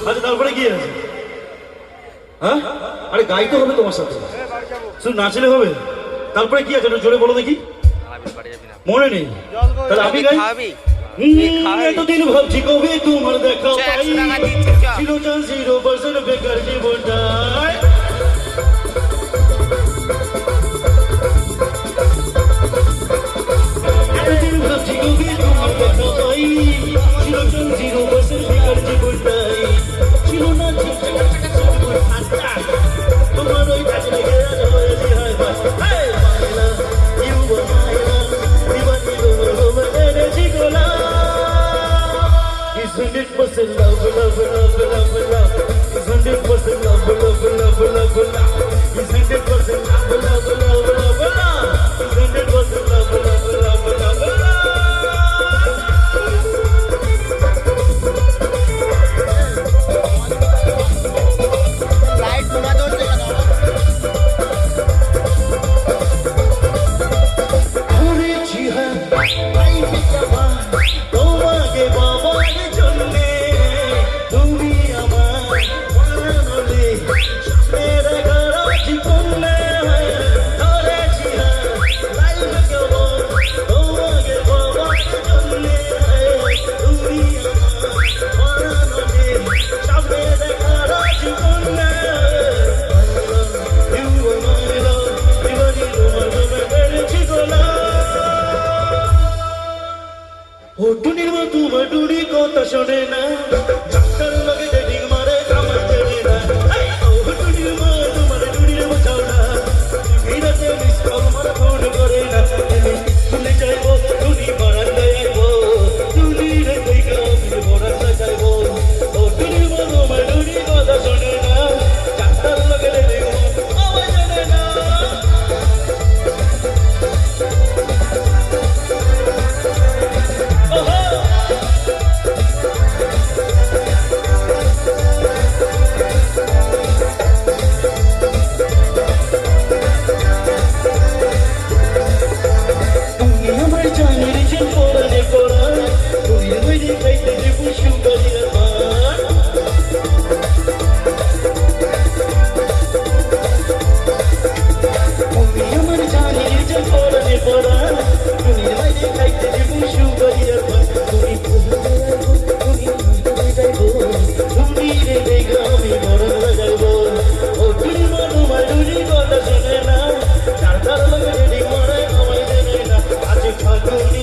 আচ্ছা তারপরে কি আছে? হ্যাঁ, আরে গাইতে হবে তোমার সাথে, শুধু নাচলে হবে? তারপরে কি আছে জোরে বলো দেখি। মনে নেই? তাহলে আমি গাই। এতদিন ভাবছি কবে তোমার দেখা পাই, ছিল 0% বেকার জীবনটায়। এতদিন ভাবছি কবে তোমার দেখা পাই, ছিল 0% বেকার জীবনটাই। ছিল না তোমার ওই কাছে লেগে হয়েছি হয় মাইলা ইউ মাইলা দিবানি তোমার এনেছি গোলা। Isn't it person love, love, love, love, love? Isn't it person love, love, love, love, love? Isn't it person love, love, love, love, love? Isn't it person love, love, love, love, love? Light घुमा दो से लगाओ। ঘুরেছি হ্যাঁ লাইফে যাওয়া তোমাকে বাবার জন্যে, তুমি আমার প্রাণলে সামনে দেখার জীবনে। ধরেছি হ্যাঁ লাইফে যাওয়া তোমাকে বাবার জন্যে, তুমি আমার প্রাণলে সামনে দেখার জীবনে। ও টুনির মা তোমার টুনি কথা শোনে না,